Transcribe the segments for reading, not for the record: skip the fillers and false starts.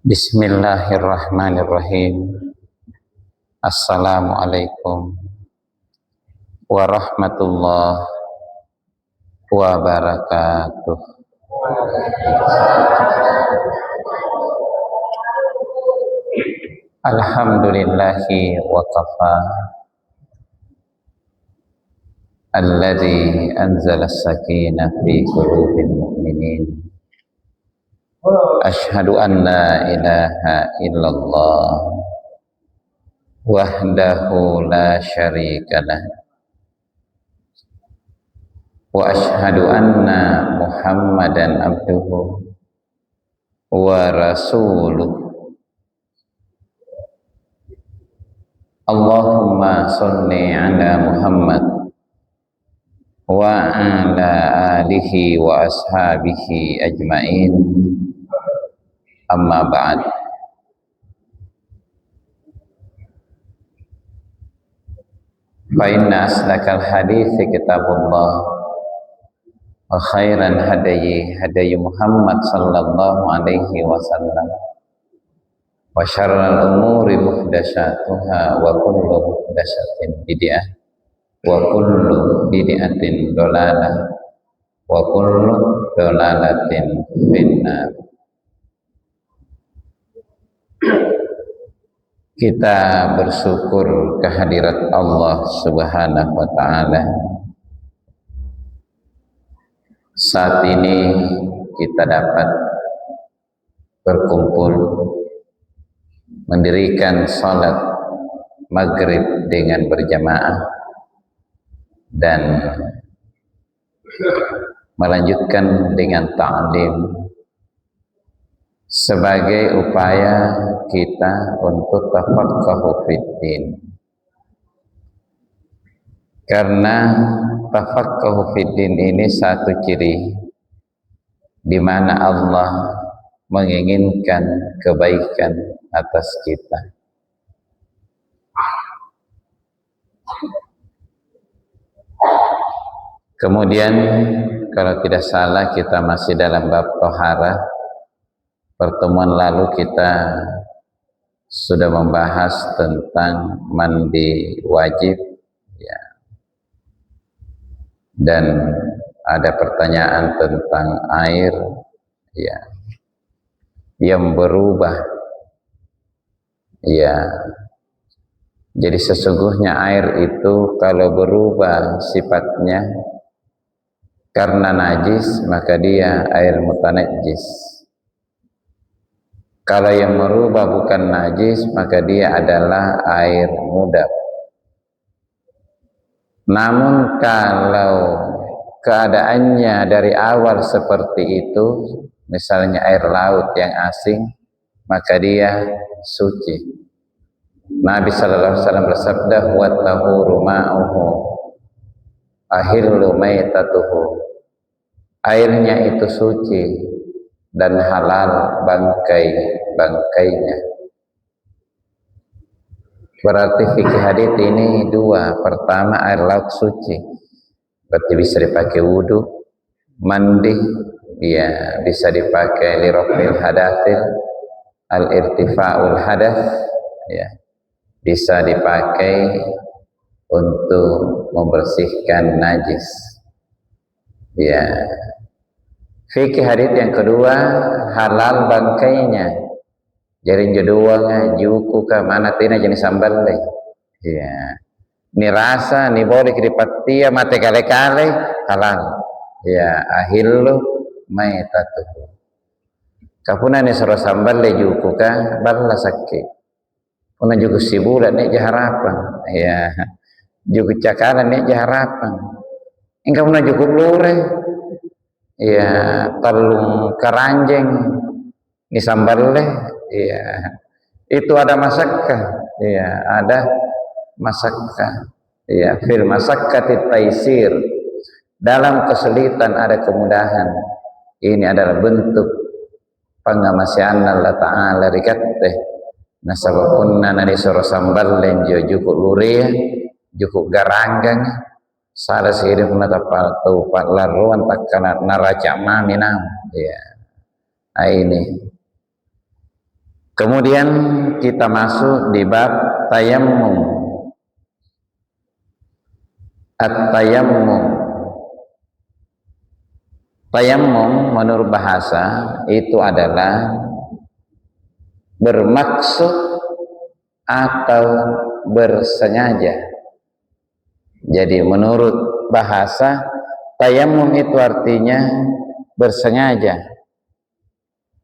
Bismillahirrahmanirrahim. Assalamualaikum warahmatullahi wabarakatuh. Alhamdulillahi wa kafa. Alladzi anzala as-sakinah fi qulubil mu'minin. Ashhadu an la ilaha illallah wahdahu la syarika lah wa ashhadu anna Muhammadan abduhu wa rasuluh. Allahumma sholli ala Muhammad wa ala alihi wa ashabihi ajmain. Amma ba'd. Fa inna asdaqal hadithi kitabullah wa khairan hadayi Muhammad sallallahu alaihi wasallam wa syarral umuri muhdatsatuha wa kullu muhdatsatin bid'ah wa kullu bid'atin dhalalah wa kullu dhalalatin finnar. Kita bersyukur kehadirat Allah Subhanahu wa ta'ala. Saat ini kita dapat berkumpul mendirikan salat maghrib dengan berjamaah dan melanjutkan dengan ta'lim sebagai upaya kita untuk tafaqquh fiddin. Karena tafaqquh fiddin ini satu ciri di mana Allah menginginkan kebaikan atas kita. Kemudian kalau tidak salah kita masih dalam bab taharah. Pertemuan lalu kita sudah membahas tentang mandi wajib, ya. Dan ada pertanyaan tentang air, ya, yang berubah, ya. Jadi sesungguhnya air itu kalau berubah sifatnya karena najis, maka dia air mutanajjis. Kalau yang merubah bukan najis, maka dia adalah air mudab. Namun kalau keadaannya dari awal seperti itu, misalnya air laut yang asing, maka dia suci. Nabi sallallahu alaihi wasallam bersabda, "Wa tahuru ma'uhu ahillu maitatuhu." Airnya itu suci dan halal bangkainya. Berarti fikih hadits ini dua. Pertama, air laut suci, berarti bisa dipakai wudu, mandi, ya, bisa dipakai lirafil hadatsil, al-irtifa'ul hadath, ya, bisa dipakai untuk membersihkan najis, ya. Fikih hadits yang kedua, halal bangkainya. Jadi jodohnya juku ke mana tina jenis sambal deh. Ya. Ni rasa ni boleh kiripatia mate kale-kale halal. Ya, ahillu maitatuhu. Kapuna ni soro sambal le juku ka balla sakit. Puna juku sibulan ni jaharapan. Ya. Juku cakalan ni jaharapan. Engkau puna juku lure. Ya, telung keranjeng ni sambal leh, ya, itu ada masakkah, ya, ada masakkah, ya, fil masakkati taisir, dalam kesulitan ada kemudahan. Ini adalah bentuk pengamasian Allah Ta'ala rikatte nasabapunna nadi soro sambal lenjo jukuk luria jukuk garanggang sada siri puna tapal tupat laruan takkan naraca maminam, ya. Ini Kemudian kita masuk di bab tayammum. At-tayammum. Tayammum menurut bahasa itu adalah bermaksud atau bersengaja. Jadi menurut bahasa tayammum itu artinya bersengaja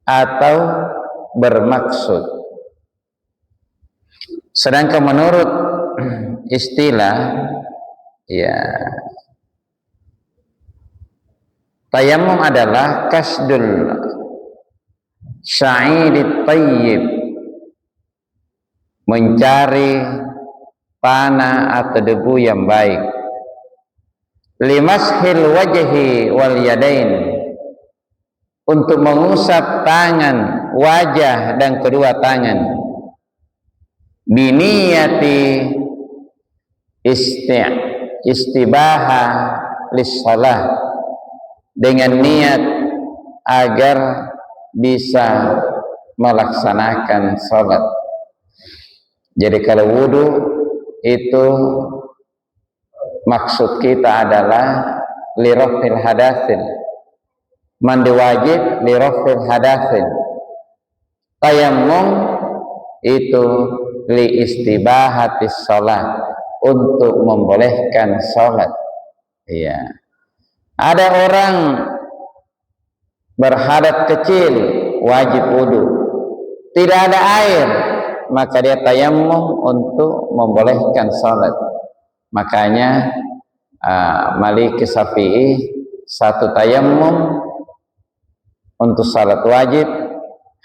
atau bermaksud. Sedangkan menurut istilah, ya, tayammum adalah kasdul sya'idit tayyib, mencari tanah atau debu yang baik, limashil wajhi wal yadain, untuk mengusap tangan, wajah dan kedua tangan, biniyati istibaha lissalah, dengan niat agar bisa melaksanakan salat. Jadi kalau wudu itu maksud kita adalah lirafil hadatsin, mandi wajib lirafil hadatsin. Tayammum itu li istibahatis salat, untuk membolehkan salat. Iya. Ada orang berhadat kecil, wajib wudu, tidak ada air, maka dia tayammum untuk membolehkan salat. Makanya Maliki Syafi'i satu tayammum untuk salat wajib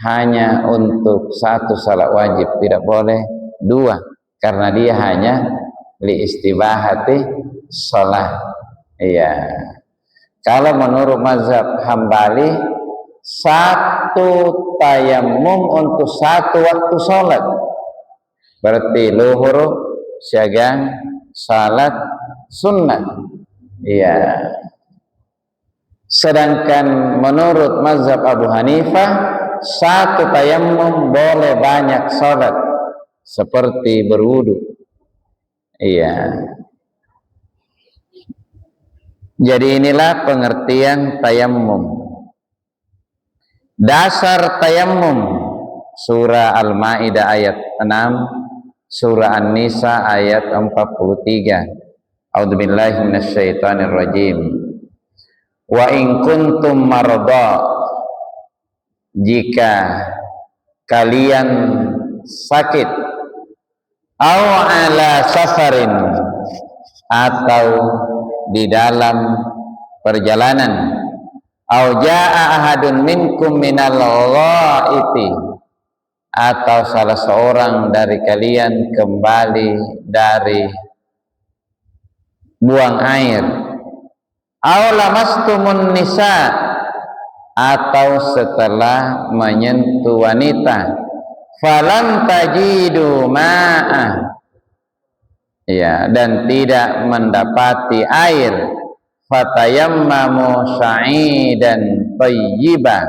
hanya untuk satu salat wajib, tidak boleh dua, karena dia hanya li istibahati salat. Iya. Kalau menurut mazhab Hambali, satu tayammum untuk satu waktu salat, berarti luhur, syagang, salat sunnah. Iya. Sedangkan menurut mazhab Abu Hanifah, satu tayammum boleh banyak salat, seperti berwudu. Iya. Jadi inilah pengertian tayammum. Dasar tayammum, surah Al-Maidah ayat 6, surah An-Nisa ayat 43. A'udzubillahi minasyaitonirrajim. Wa in kuntum marada, jika kalian sakit, au ala safarin, atau di dalam perjalanan, au jaa ahadun minkum minal ghaiti, atau salah seorang dari kalian kembali dari buang air, au lamastumun nisa, atau setelah menyentuh wanita, falam tajidu ma'ah, ya, dan tidak mendapati air, fatayammamu sa'idan thayyiban,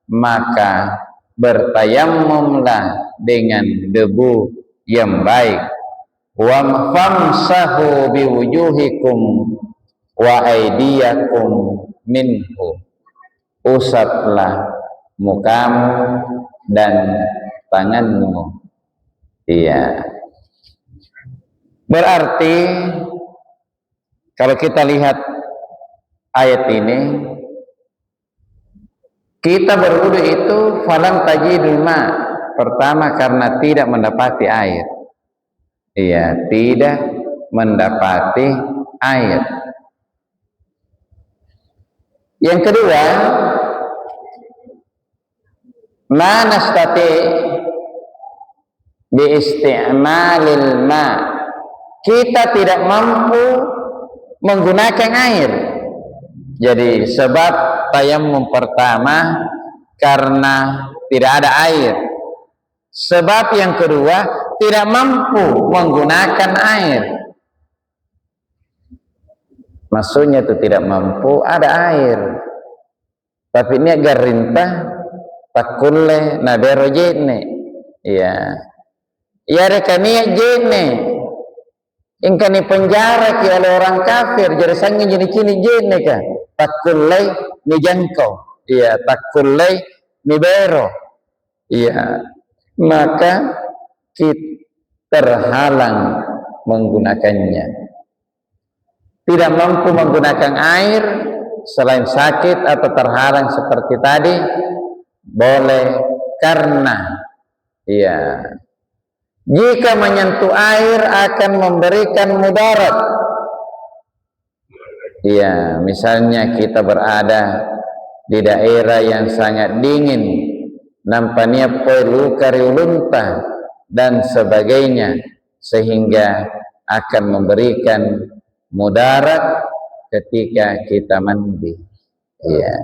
maka bertayammumlah dengan debu yang baik, wa famsahu biwujuhikum wa aydiyakum minhu, usaplah mukamu dan tanganmu. Iya. Berarti kalau kita lihat ayat ini, kita berwudu itu falam tajidul ma, pertama karena tidak mendapati air. Iya, tidak mendapati air. Yang kedua, ma nastati bi isti'malil ma, kita tidak mampu menggunakan air. Jadi sebab tayammum pertama karena tidak ada air. Sebab yang kedua, tidak mampu menggunakan air. Maksudnya itu tidak mampu, ada air, tapi ini agak rintah, takulle naberojene, Iya. Ya rekania jene. Ingka ni penjara ki oleh orang kafir jadi sangi jadi kini jene ka. Takulai ni jangkau. Iya, takulai ni bero. Iya. Maka kita terhalang menggunakannya. Tidak mampu menggunakan air selain sakit atau terhalang seperti tadi boleh karena iya jika menyentuh air akan memberikan mudarat. Iya, misalnya kita berada di daerah yang sangat dingin, nampaknya perlu kariulunta dan sebagainya, sehingga akan memberikan mudarat ketika kita mandi. Iya.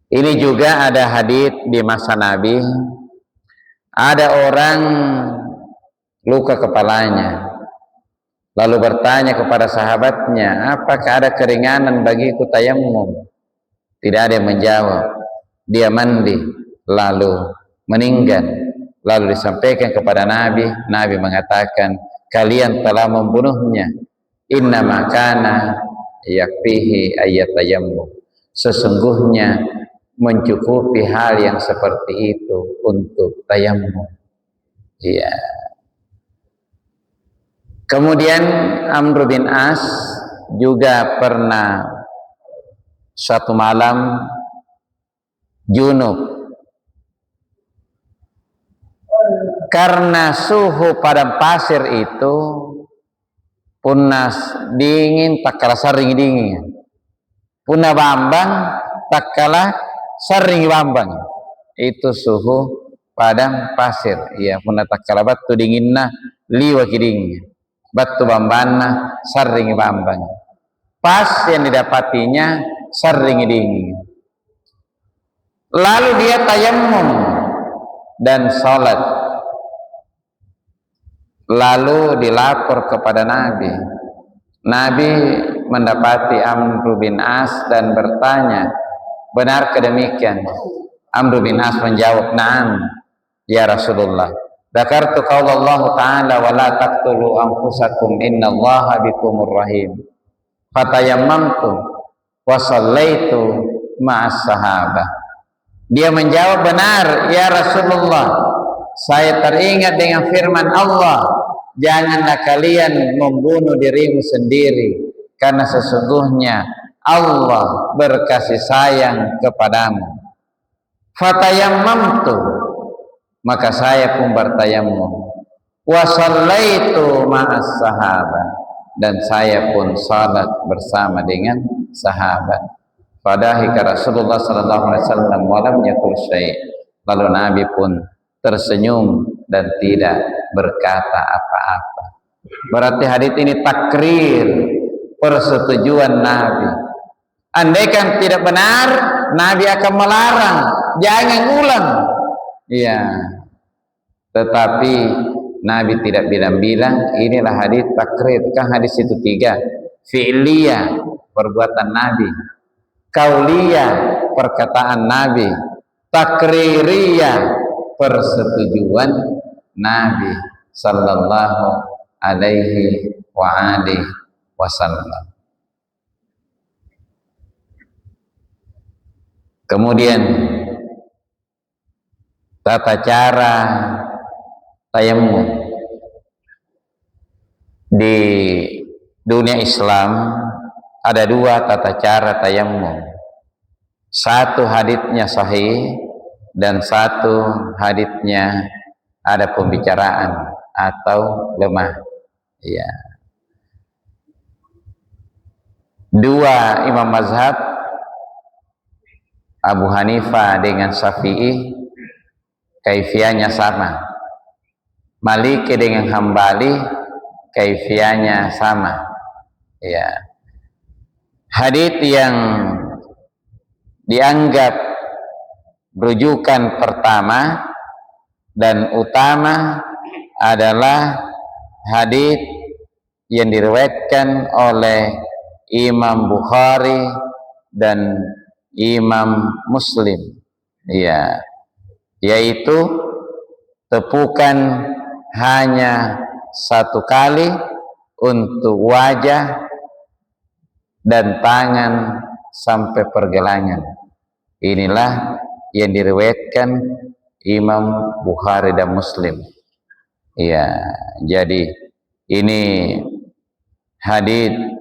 Ini juga ada hadits di masa Nabi. Ada orang luka kepalanya, lalu bertanya kepada sahabatnya, apakah ada keringanan bagiku tayammum? Tidak ada yang menjawab. Dia mandi lalu meninggal, lalu disampaikan kepada Nabi. Nabi mengatakan, kalian telah membunuhnya. Innama kana yakfihi ayyatayammum. Sesungguhnya mencukupi hal yang seperti itu untuk tayammum. Iya. Kemudian Amr bin As juga pernah suatu malam junub. Karena suhu padang pasir itu punas dingin tak kalah sering dingin. Punah bambang tak kalah sering bambang. Itu suhu padang pasir. Iya, punah tak kalah batu dinginna liwa kidingnya. Batu bambana sering bambang. Pas yang didapatinya sering dingin. Lalu dia tayammum dan salat. Lalu dilapor kepada Nabi. Nabi mendapati Amr bin As dan bertanya, benarkah demikian? Amr bin As menjawab, "Na'am ya Rasulullah. Dzakartu qaulallahu ta'ala wa la taqtulu anfusakum innallaha bikumur rahim. Fatayammamtu wa shallaitu ma'as sahabah." Dia menjawab, benar ya Rasulullah, saya teringat dengan firman Allah, janganlah kalian membunuh dirimu sendiri, karena sesungguhnya Allah berkasih sayang kepadamu. Fatayammamtu, maka saya pun bertayammum. Wa shallaitu ma'as sahabah, dan saya pun salat bersama dengan sahabat. Fadahika Rasulullah sallallahu alaihi wasallam wa lam yaqul syai'. Lalu Nabi pun tersenyum dan tidak berkata apa-apa. Berarti hadits ini takrir persetujuan Nabi. Andaikan tidak benar, Nabi akan melarang, jangan ulang. Iya. Tetapi Nabi tidak bilang-bilang, inilah hadits takrir. Kan hadis itu tiga. Fi'liyah, perbuatan Nabi. Qauliyah, perkataan Nabi. Takririyah, persetujuan Nabi sallallahu alaihi wa alihi wasallam. Kemudian tata cara tayammum di dunia Islam ada dua tata cara tayammum. Satu haditsnya sahih dan satu haditsnya ada pembicaraan atau lemah. Ya. Dua imam mazhab, Abu Hanifah dengan Syafi'i, kaifiahnya sama. Maliki dengan Hambali, kaifiahnya sama. Ya. Hadits yang dianggap rujukan pertama dan utama adalah hadits yang diriwayatkan oleh Imam Bukhari dan Imam Muslim, ya, yaitu tepukan hanya satu kali untuk wajah dan tangan sampai pergelangan. Inilah yang diriwayatkan Imam Bukhari dan Muslim. Ya, jadi ini hadits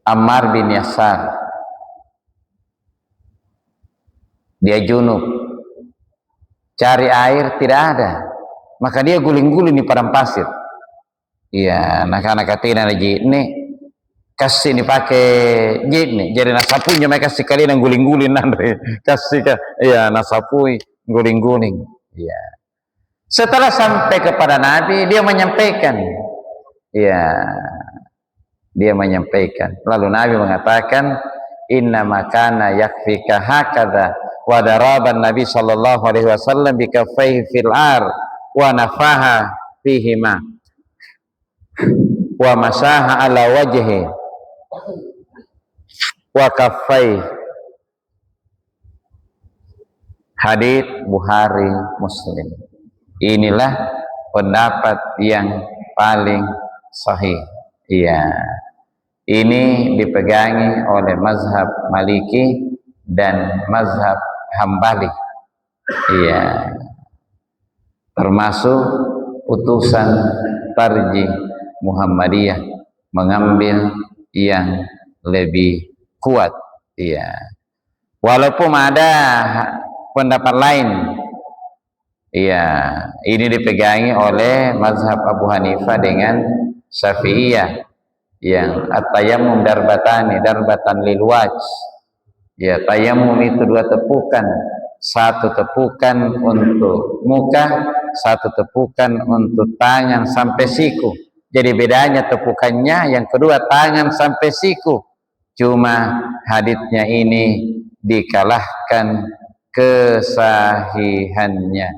Ammar bin Yasar. Dia junub, cari air tidak ada, maka dia guling-guling di padang pasir. Iya, anak-anak katina lagi ini kasih ini pakai gini, jadi nasapunya mereka kasih kalian yang guling-guling nanti kasih ke, iya nasapui guling-guling. Iya. Setelah sampai kepada Nabi, dia menyampaikan, iya, dia menyampaikan. Lalu Nabi mengatakan, inna makana yakfika hakadha wa daraban Nabi sallallahu alaihi wasallam bikaffaihi fil ar wa nafaha fihima wa masaha ala wajhi wa kaffai. Hadits Bukhari Muslim. Inilah pendapat yang paling sahih. Iya. Ini dipegangi oleh mazhab Maliki dan mazhab Hambali. Iya. Termasuk utusan Tarjih Muhammadiyah mengambil yang lebih kuat. Iya. Walaupun ada pendapat lain. Iya, ini dipegangi oleh mazhab Abu Hanifah dengan Syafi'iyah yang at-tayammum darbatan lil wajh. Ya, tayammum itu dua tepukan, satu tepukan untuk muka, satu tepukan untuk tangan sampai siku. Jadi bedanya tepukannya, yang kedua tangan sampai siku. Cuma haditsnya ini dikalahkan kesahihannya.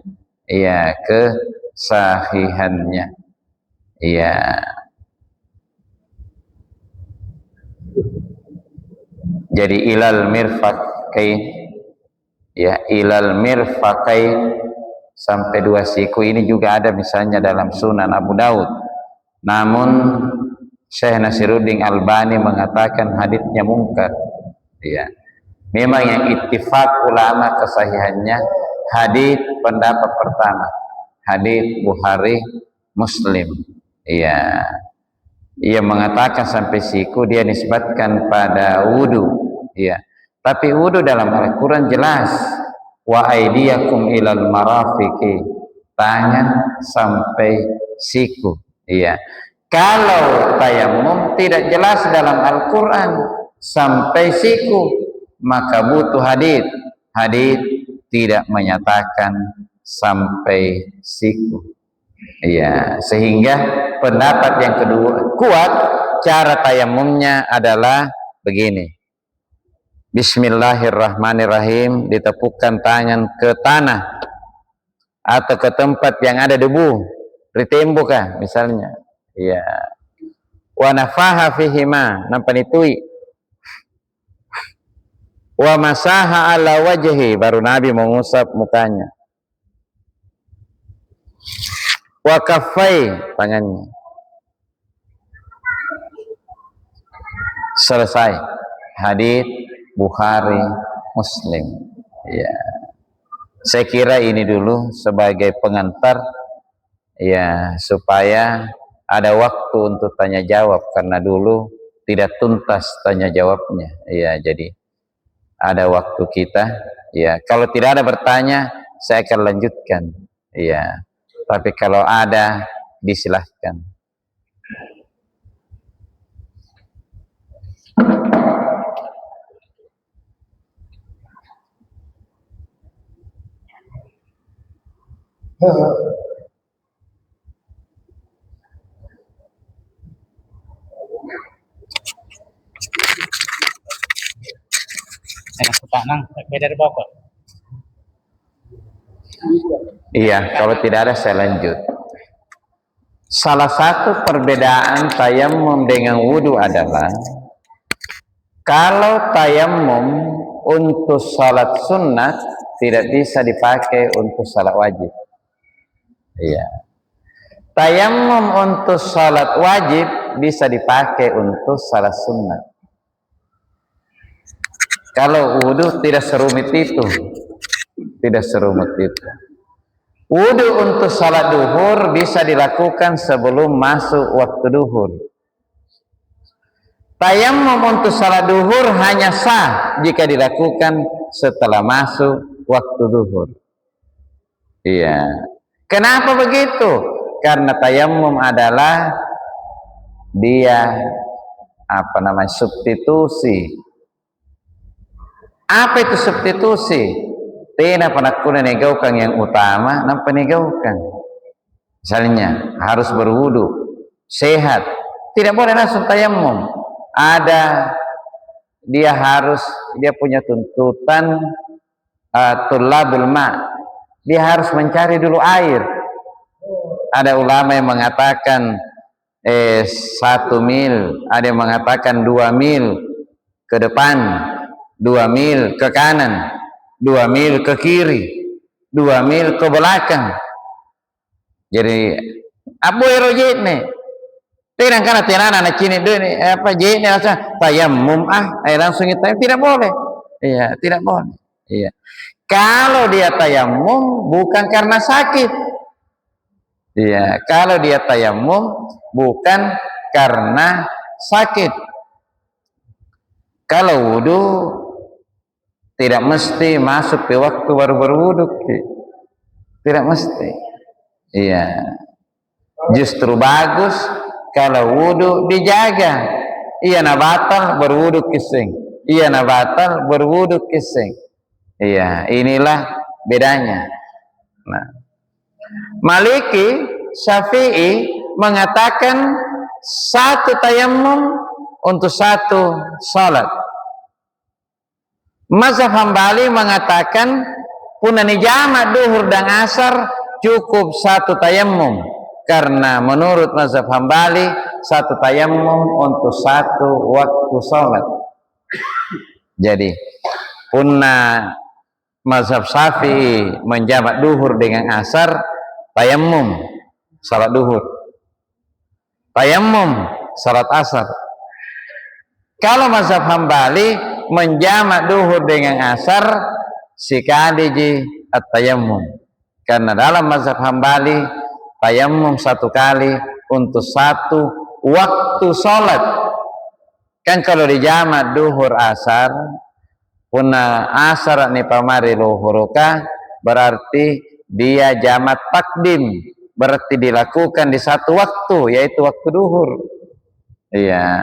Iya, kesahihannya. Iya. Jadi ilal mirfaqain, ya, ilal mirfaqain sampai dua siku ini juga ada misalnya dalam Sunan Abu Daud. Namun Syekh Nasiruddin Albani mengatakan haditsnya mungkar. Ya. Memang yang ittifaq ulama kesahihannya hadits pendapat pertama, hadits Bukhari Muslim. Iya. Ia mengatakan sampai siku, dia nisbatkan pada wudu. Iya. Tapi wudu dalam Al-Quran jelas, wa aidiyakum ilal marafiqi, tangan sampai siku. Iya. Kalau tayammum tidak jelas dalam Al-Quran sampai siku, maka butuh hadits. Hadits tidak menyatakan sampai siku. Iya, sehingga pendapat yang kedua kuat, cara tayammumnya adalah begini. Bismillahirrahmanirrahim, ditepukkan tangan ke tanah atau ke tempat yang ada debu, di tembok misalnya. Iya. Wa nafaha fihima, nampak itui. Wa masaha ala wajhi, baru Nabi mengusap mukanya. Wa kaffai, tangannya. Selesai. Hadits Bukhari Muslim. Ya. Saya kira ini dulu sebagai pengantar, ya, supaya ada waktu untuk tanya jawab, karena dulu tidak tuntas tanya jawabnya. Ya, jadi ada waktu kita. Ya, kalau tidak ada bertanya, saya akan lanjutkan. Ya, tapi kalau ada, disilahkan. Iya, kalau tidak ada saya lanjut. Salah satu perbedaan tayammum dengan wudu adalah Kalau tayamum untuk salat sunnah tidak bisa dipakai untuk salat wajib. Iya. Tayamum untuk salat wajib bisa dipakai untuk salat sunnah. Kalau wudu tidak serumit itu, tidak serumit itu. Wudu untuk salat duhur bisa dilakukan sebelum masuk waktu duhur. Tayamum untuk salat duhur hanya sah jika dilakukan setelah masuk waktu duhur. Iya. Kenapa begitu? Karena tayamum adalah dia substitusi. Apa itu substitusi? Tidak pernah kuna negaukan yang utama, nampak negaukan. Misalnya harus berwudu, sehat, tidak boleh langsung tayamum. Dia punya tuntutan tulabul ma. Dia harus mencari dulu air. Ada ulama yang mengatakan 1 mil, ada yang mengatakan 2 mil ke depan, 2 mil ke kanan, 2 mil ke kiri, 2 mil ke belakang. Jadi abu erojit nih. Tidak karena tiada anak cini ini jin rasa tayamum langsung itu tidak boleh. Iya, tidak boleh. Iya. Kalau dia tayamum bukan karena sakit. Iya, kalau dia tayamum bukan karena sakit. Kalau wudu tidak mesti masuk di waktu baru berwudu. Tidak mesti. Iya. Justru bagus kalau wudu dijaga. Iya nabatal berwudu kising. Iya nabatal berwudu kising. Iya, inilah bedanya. Nah, Maliki, Syafi'i mengatakan satu tayamum untuk satu salat. Mazhab Hambali mengatakan punani jamak duhur dan asar cukup satu tayamum. Karena menurut mazhab Hambali satu tayamum untuk satu waktu salat. Jadi punna mazhab Syafi'i menjamak duhur dengan asar, tayamum salat duhur, tayamum salat asar. Kalau mazhab Hambali menjamak duhur dengan asar sekali at-tayamum. Karena dalam mazhab Hambali tayamum satu kali untuk satu waktu salat. Kan kalau dijamak duhur asar, punna asar ni pamari luhuruka, berarti dia jamak takdim, berarti dilakukan di satu waktu, yaitu waktu duhur. Iya.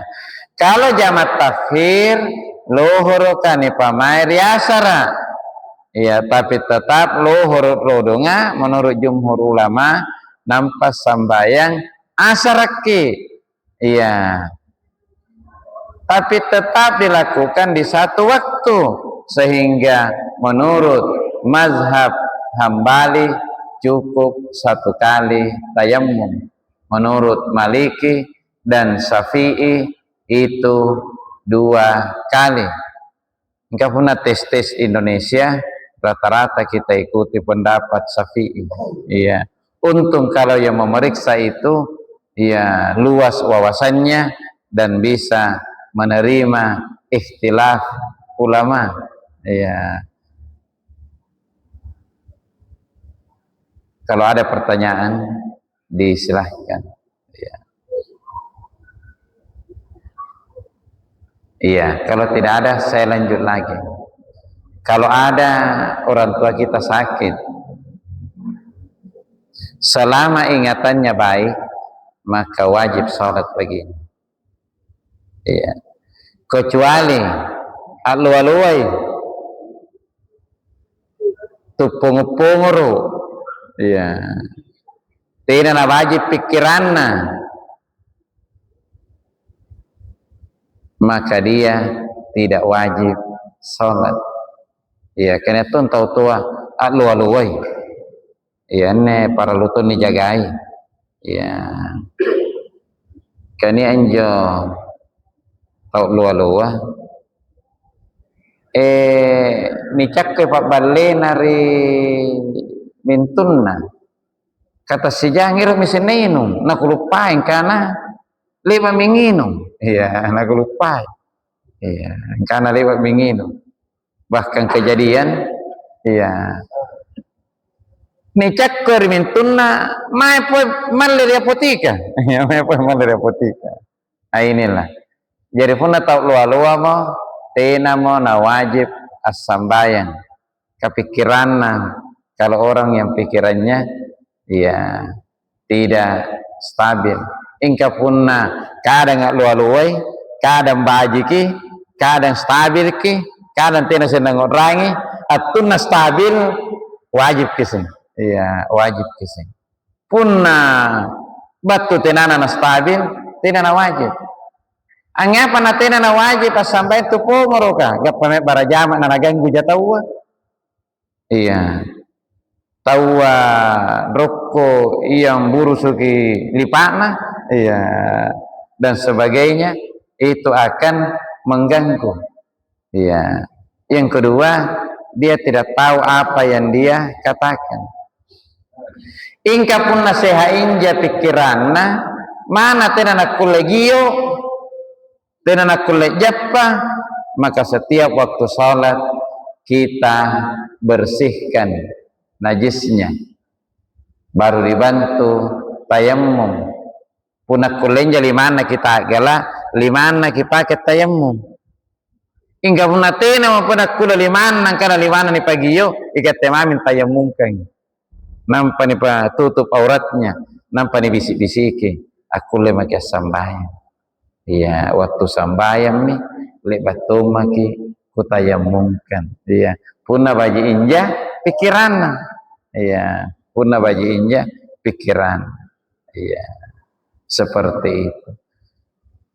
Kalau jamak takhir, luhuruka ni pamari asara. Iya, tapi tetap luhur rodonga menurut jumhur ulama nampak sambayang asaraki. Iya. Tapi tetap dilakukan di satu waktu, sehingga menurut mazhab Hambali cukup satu kali tayamum. Menurut Maliki dan Syafi'i itu 2 kali. Enggak pernah tes Indonesia, rata-rata kita ikuti pendapat Syafi'i. Iya. Untung kalau yang memeriksa itu ya luas wawasannya dan bisa menerima ikhtilaf ulama. Ya. Kalau ada pertanyaan disilahkan. Ya. Iya, kalau tidak ada saya lanjut lagi. Kalau ada orang tua kita sakit, selama ingatannya baik, maka wajib sholat begini. Iya. Kecuali alu-aluai tupung-punguru, iya, tidak wajib pikiranna, maka dia tidak wajib sholat. Iya, karena itu tahu tua alu-aluai. Iya, ne para lutun dijagai. Iya. Kani anjo tau lua-lua ni cakke pak balle nari mintunna kata si jangir misinenum nak lupain karena lewat minginum iya nak lupain iya karena lewat minginum bahkan kejadian iya ni cakke mintunna mai poi malle di apotika ya mai poi malle di apotika inilah jadi pun tahu lua-lua mo tena mo na wajib as-sambayang kepikiran kalau orang yang pikirannya ya tidak stabil ingka punna kadang lua-luai kadang bajiki kadang stabil ki kadang tena senang orangi atunna stabil wajib kising iya wajib kising punna batu tenana na stabil tenana wajib angapa na tena na wajib sampai tu po moroka gapame barajama na naganggu jatawa iya tawa rokok yang burusuki lipana iya dan sebagainya itu akan mengganggu iya yang kedua dia tidak tahu apa yang dia katakan ingka pun naseha inja pikiranna mana tena nak kolegio tena nak jappa maka setiap waktu salat kita bersihkan najisnya baru dibantu tayammum punak kulenja limana kita gala limana kita tayammum hingga punna tena mo punak kula limana kana limana ni pagiyo ikat temamin tayammum kan nampa ni pa tutup auratnya nampa ni bisik-bisiki aku le make sambayang iya waktu sambayang nih le batu maki kutayammumkan iya punna baji inja pikiran iya punna baji inja pikiran iya seperti itu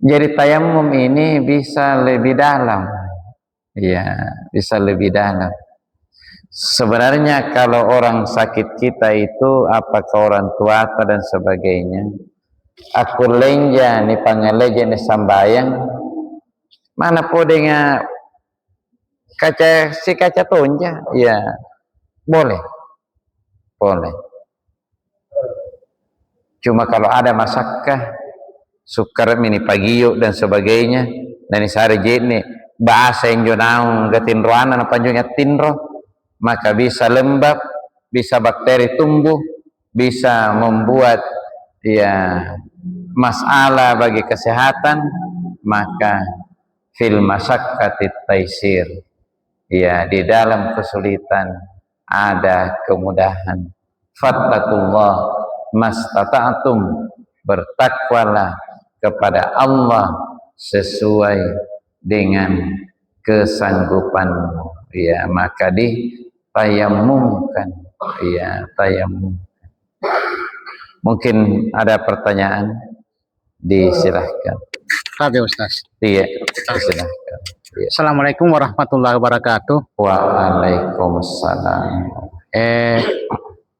jadi tayammum ini bisa lebih dalam iya bisa lebih dalam sebenarnya kalau orang sakit kita itu apakah orang tua dan sebagainya aku lenja ni pangaleja ni sambayang mana po dengan kaca tonja ya boleh cuma kalau ada masakkah sukar mini pagiyo dan sebagainya dan isari jene bahasa yang jonaung gatinroana na panjungnya tinro maka bisa lembab bisa bakteri tumbuh bisa membuat ya masalah bagi kesehatan maka fil masakkatit taisir ya di dalam kesulitan ada kemudahan fattakullah mastata'tum bertakwalah kepada Allah sesuai dengan kesanggupanmu ya maka ditayammumkan ya tayammum mungkin ada pertanyaan disilahkan Oke Ustaz. iya silahkan ya. Assalamualaikum warahmatullahi wabarakatuh. Waalaikumsalam.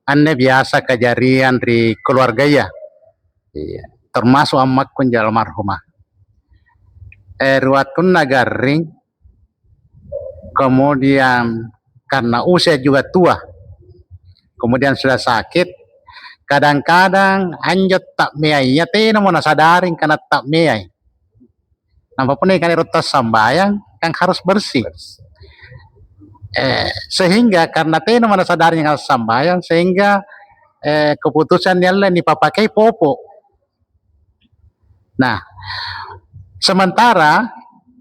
Anda biasa kejadian di keluarga ya? Iya. Termasuk amak kun almarhumah. Ruatun nagaring, kemudian karena usia juga tua, kemudian sudah sakit, kadang-kadang anjot tak meai, ya tena mau nasadaring karena tak meai. Nampak pun ikan rotas sambayang kan harus bersih. Sehingga karena tena mana sadarnya harus sambayang sehingga keputusan yang lain dipakai popo. Nah, sementara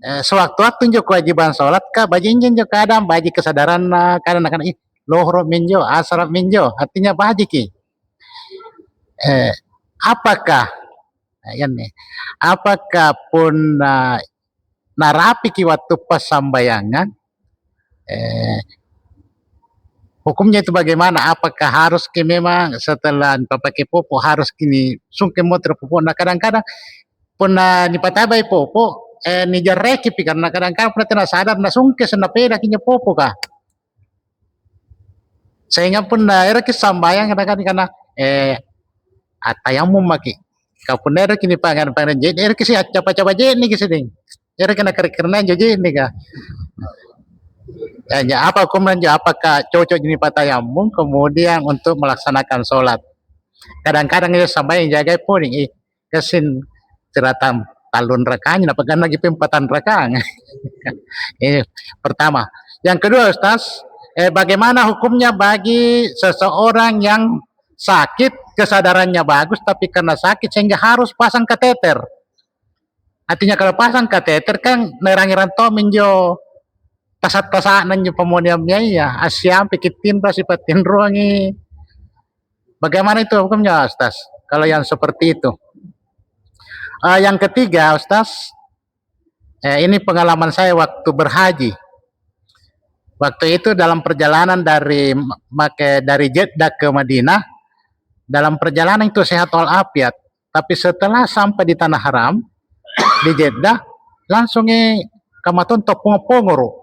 sewaktu-waktu tunjuk kewajiban sholat kah bajin jo kadang baji kesadaran kadang lohro minjo asar minjo artinya baji ki. Apakah apakah pun narapi ki waktu pas sambayangan hukumnya itu bagaimana? Apakah harus ki memang setelah pakai popo harus kini sungkem motor popo? Nah kadang-kadang pernah dipatabai popo ni jareki pi karena kadang-kadang pernah tidak sadar na sungke senapeda kinya popo kah? Sehingga pernah era ki sambayang kadang-kadang karena atayamu maki kapunera kini pangan jadi era kisi coba-coba jadi kisi ding era kena kerana jadi nih kah Ya, apa hukumnya? Apakah cocok ini patayamum kemudian untuk melaksanakan sholat? Kadang-kadang itu sampai yang jaga pun kesin tiratam talun rakanya dapat lagi pempatan rakanya. Ini pertama. Yang kedua, Ustaz, bagaimana hukumnya bagi seseorang yang sakit, kesadarannya bagus tapi karena sakit sehingga harus pasang kateter? Artinya kalau pasang kateter kan nerang-nerang to minjo tasat-tasat nanyo pemoniamnya ya asyam pikitin pasipatin ruangi. Bagaimana itu hukumnya, Ustaz? Kalau yang seperti itu. Yang ketiga, Ustaz, ini pengalaman saya waktu berhaji. Waktu itu dalam perjalanan dari Jeddah ke Madinah, dalam perjalanan itu sehat walafiat. Tapi setelah sampai di tanah haram di Jeddah, langsung kamatun topong-pongoro.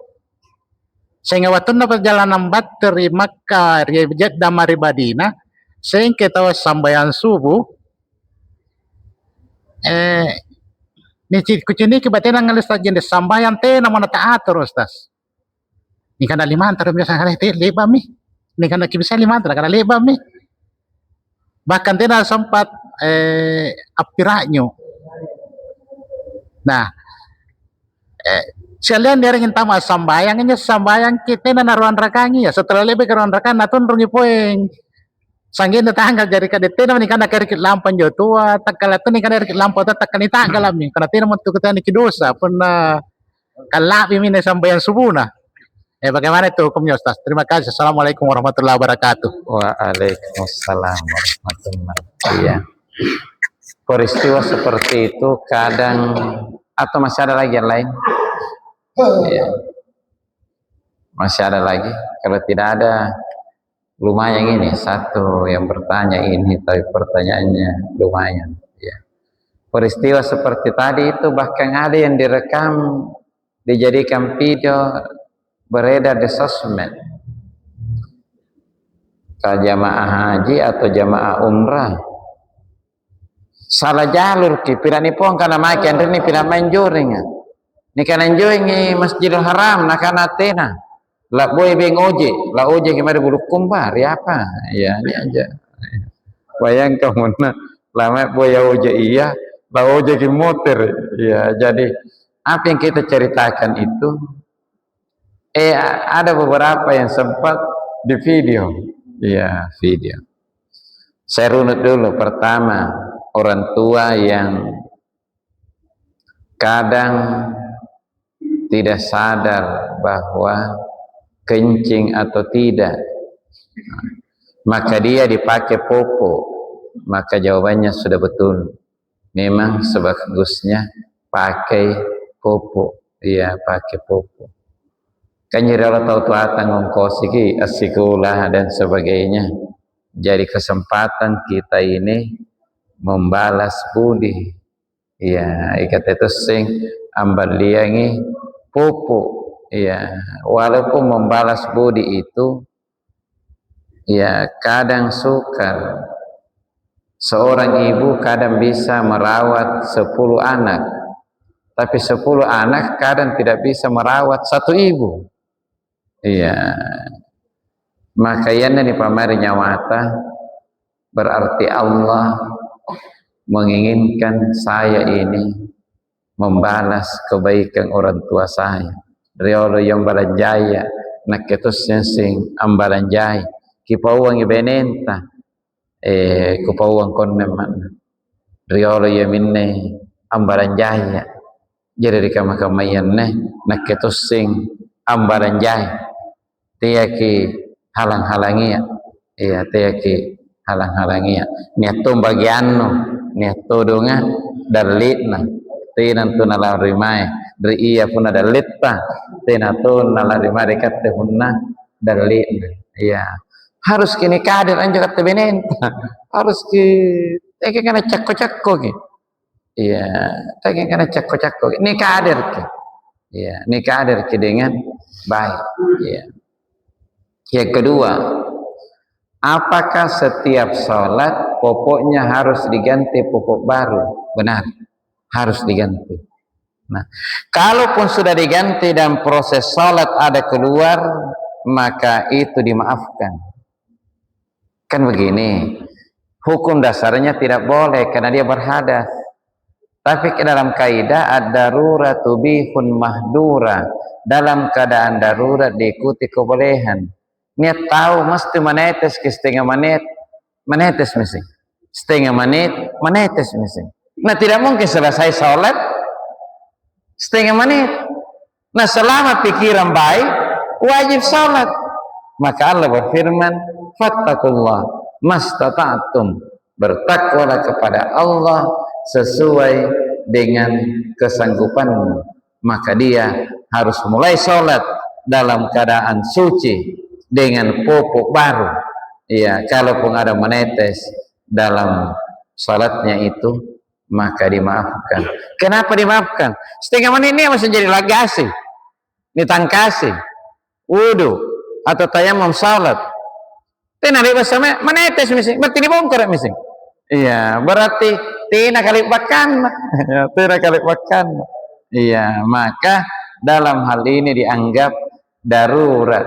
Sehingga waktu perjalanan dari Makkah, dari Jeddah mari Madinah, sehingga kita sambayan subuh, ni kucini kibatin ang alis jenis sambayan na mana taatur, Ustaz. Ni kana lima antara biasa kana leba mi. Ni kana kibisa lima antara kana leba mi. Bahkan tidak sempat apiranyo. Nah, sekalian dia ingin tamat sambayang kita na naruan rakangi ya. Setelah lebih ke ruan rakan natun rungi poeng. Sanggin na tanggal jadi kadete na ni kana kerikit lampan jo tua takala tu ni kana kerikit lampan ta takani tanggal ami. Kana tina mo tukutani kidosa pun kalabi mi na sambayan subuna. Bagaimana itu hukumnya, Ustaz? Terima kasih. Assalamualaikum warahmatullahi wabarakatuh. Waalaikumsalam warahmatullahi wabarakatuh. Iya. Peristiwa seperti itu kadang atau masih ada lagi yang lain? Iya. Masih ada lagi? Kalau tidak ada, lumayan ini satu yang bertanya ini, tapi pertanyaannya lumayan. Ya. Peristiwa seperti tadi itu bahkan ada yang direkam, dijadikan video, beredar di sosmed. Jamaah haji atau jamaah umrah salah jalur ki pirani pong kana maki andre ni pila manjoring ni kana enjoying Masjidil Haram na kana tena la boy beng oje la oje ki mari buluk kumbar ya apa ya ini aja bayangkan mana lama boy oje iya la oje ki motor ya. Jadi apa yang kita ceritakan itu ada beberapa yang sempat di video. Ya, video. Saya runut dulu. Pertama, orang tua yang kadang tidak sadar bahwa kencing atau tidak, maka dia dipakai popo, maka jawabannya sudah betul. Memang sebagusnya pakai popo. Iya, pakai popo. Kan jadi Allah tahu tuatan ngongkosiki asikulah dan sebagainya. Jadi kesempatan kita ini membalas budi. Ya, ikat itu sing ambal liangi pupu. Ya, walaupun membalas budi itu ya kadang sukar. Seorang ibu kadang bisa merawat 10 anak. Tapi 10 anak kadang tidak bisa merawat satu ibu. Iya, makanya di pamari nyawata berarti Allah menginginkan saya ini membalas kebaikan orang tua saya. Riolo yang balanjaya nak ketusnya sing ambalanjai kipawang ibenenta kupawang konneman riolo yang minne ambalanjaya jadi di kamar-kamayan nak ketus sing ambalanjai tiaki halang-halangia iya tiaki halang-halangia niato bagianno niato donga dalitna tinan tu nalarimai dari iya pun ada litta tinato nalarimai kate hunna dalitna iya harus kini kader anjo kate benenta harus ki teke kana cakko-cakko ki iya teke kana cakko-cakko ini kader ki iya ini kader ki dengan baik iya. Yang kedua, apakah setiap sholat popoknya harus diganti popok baru? Benar, harus diganti. Nah, kalaupun sudah diganti dan proses salat ada keluar, maka itu dimaafkan. Kan begini, hukum dasarnya tidak boleh karena dia berhadas. Tapi ke dalam kaidah ad-darurat tubihun mahdura. Dalam keadaan darurat diikuti kebolehan. Niat tahu mesti menetes ke setengah menit, menetes mesti. Setengah menit, menetes mesti. Nah, tidak mungkin selesai salat setengah menit. Nah, selama pikiran baik, wajib salat. Maka Allah berfirman, fattakullah mastata'tum, bertakwalah kepada Allah sesuai dengan kesanggupanmu. Maka dia harus mulai sholat dalam keadaan suci dengan popok baru. Ya, kalaupun ada menetes dalam sholatnya itu, maka dimaafkan. Kenapa dimaafkan? Setengah menit ini masih jadi lagasi, ditangkasi, wudu atau tayamum salat. Tina di bersama menetes misi, berarti dibongkar misi. Iya, berarti tina kali bakan, tina kali bakan. Iya, maka dalam hal ini dianggap darurat.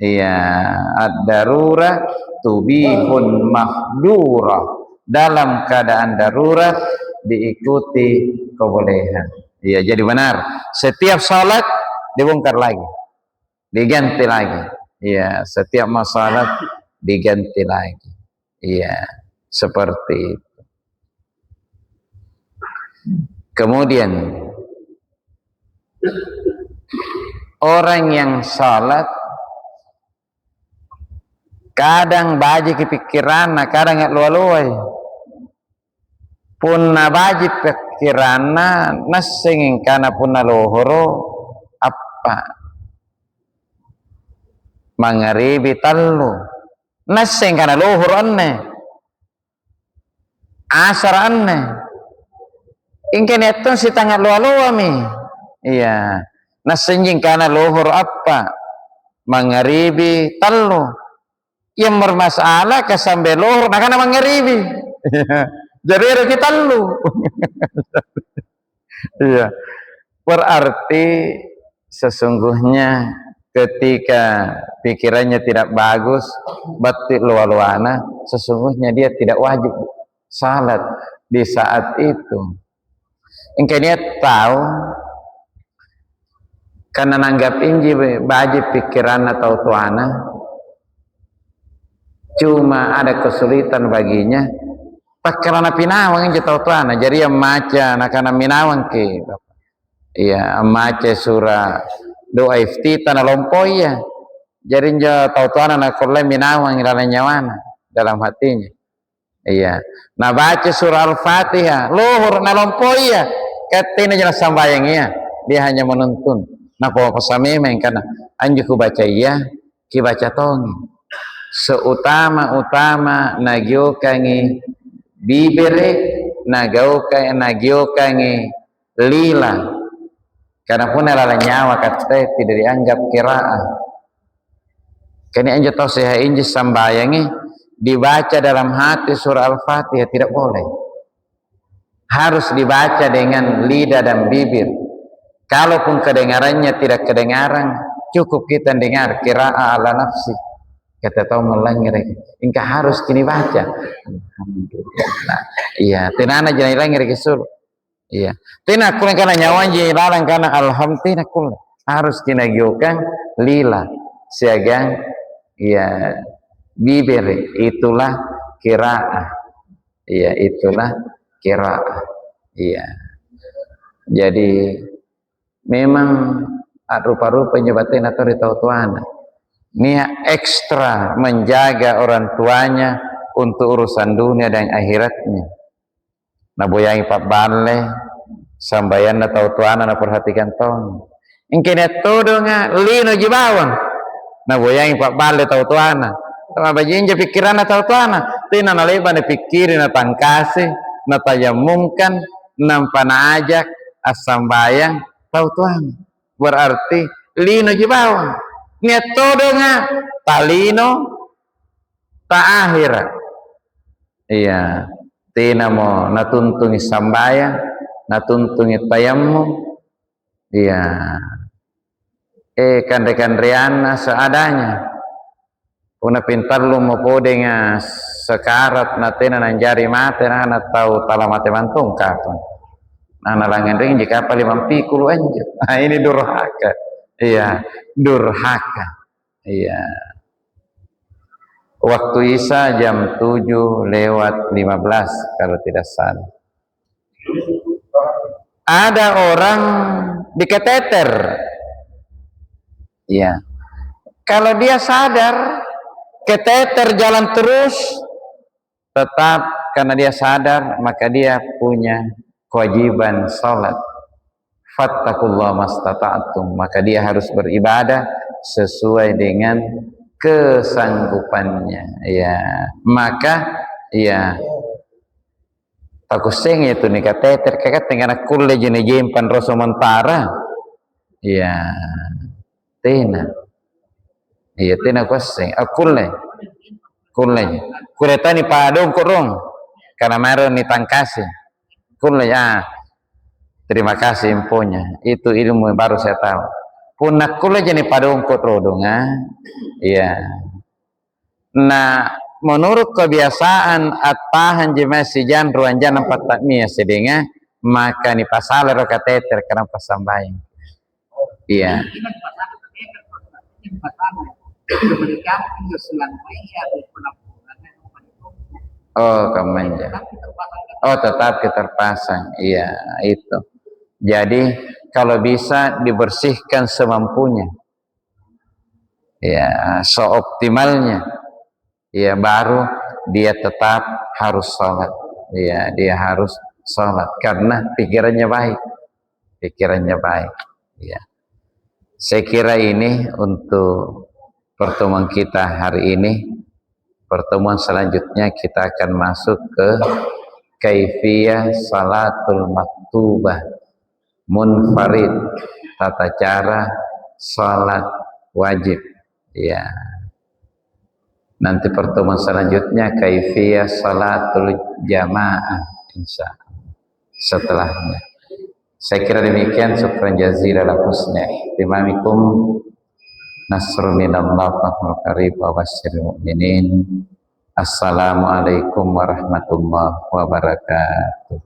Iya, ad-darurat tubihun mahdura. Dalam keadaan darurat diikuti kebolehan. Iya, jadi benar. Setiap salat dibongkar lagi, diganti lagi. Iya, setiap masalah diganti lagi. Iya, seperti itu. Kemudian orang yang salat kadang baji kepikiran, kadang nggak luai-luai. Punna baji pikiran, nasingin kana punna lohoro apa? Mangaribi tallu nasing kana lohor anne asar anne ingken itu si tangan luar mi. Iya, nasing kana lohor apa? Mangaribi tallu yang bermasalah kesambe lohor nah kana mangaribi. Jadi reki tallu. Iya, berarti sesungguhnya ketika pikirannya tidak bagus, batik luar-luana, sesungguhnya dia tidak wajib salat di saat itu. Engkau dia tahu karena nanggap inji baji pikiran atau tuana, cuma ada kesulitan baginya. Pakarana pinawang inji tahu tuana, jadi yang maca nakana minawang ke, iya maca surah doa iftitah na lompoi ya. Jadi dia tahu tuana na korle minawang dalam nyawana, dalam hatinya. Iya. Nah baca surah Al-Fatihah, lohur na lompoi ya. Katina jelas sambayangnya, dia hanya menuntun. Nah po pasamemeng kana anjuku baca iya, ki baca tongi. Seutama-utama nagyokangi bibire, nagyokangi lila. Karena pun adalah nyawa kata tidak dianggap qiraah. Kini anjo tahu saya inji sambayangi dibaca dalam hati surah Al-Fatihah tidak boleh. Harus dibaca dengan lidah dan bibir. Kalaupun kedengarannya tidak kedengaran, cukup kita dengar qiraah ala nafsi. Kata tahu melanggar, ingka harus kini baca. Alhamdulillah. Iya, tenana jangan langgar kisul. Iya, tina kulen kana nyawan je lalang kana alhamdulillah kulen harus kina gyokan lila siagang ya bibir itulah qiraah. Iya, itulah qiraah. Iya. Jadi memang rupa-rupa nyebatin atau ditahu tuana. Niat ekstra menjaga orang tuanya untuk urusan dunia dan akhiratnya. Na boyangi pak bale sambayan na tau tuana na perhatikan tong ingkene todo nga lino jibawang na boyangi pak bale tau tuana sama bajinja pikiran na tau tuana tina na leba na pikirin na tangkasi na tayamumkan na panajak asambayang tau tuana berarti lino jibawang niat todo nga talino ta akhirat. Iya, tina mo natuntungi sambayang natuntungit tayammum, iya, kandre-kandreana seadanya. Una pintarlu mo podeng sekarat natena nanjari mate na tahu tala mate mantung kapan. Nah langan ring jika apa 50 anjir. Nah ini durhaka. Iya, durhaka. Iya. Waktu Isya jam 7:15 kalau tidak salah. Ada orang diketeter. Iya. Kalau dia sadar keteter jalan terus, tetap karena dia sadar maka dia punya kewajiban salat. Fattaqullaha mastata'tum, maka dia harus beribadah sesuai dengan kesanggupannya. Ya, maka ya takuseng itu nih kateter kakak tengah kulle jene jempan roso mentara. Ya, tena. Iya tena kuseng. Kulle tani padong korong karena maro ni tangkasi. Kulle ya. Terima kasih infonya. Itu ilmu baru saya tahu. Punak kulle jene padong kodong iya. Nah, menurut kebiasaan atahan jemaah sijan ruanjan 4 takmiyah sedenga maka ni pasal ro kateter karena pasambayang. Iya. Oh, kemanja. Oh, tetap terpasang. Iya, itu. Jadi kalau bisa dibersihkan semampunya. Ya, seoptimalnya. Ya, baru dia tetap harus sholat. Ya, dia harus sholat karena pikirannya baik. Pikirannya baik. Ya. Saya kira ini untuk pertemuan kita hari ini. Pertemuan selanjutnya kita akan masuk ke kaifiyah salatul maktubah munfarid, tata cara salat wajib. Ya. Nanti pertemuan selanjutnya kaifiyah salatul jamaah insyaallah setelahnya. Saya kira demikian. Syukran jazilan ala husni ihtimamikum. Nasrun minallahi wa fadhlun qarib wa basyiril mu'minin. Assalamualaikum warahmatullahi wabarakatuh.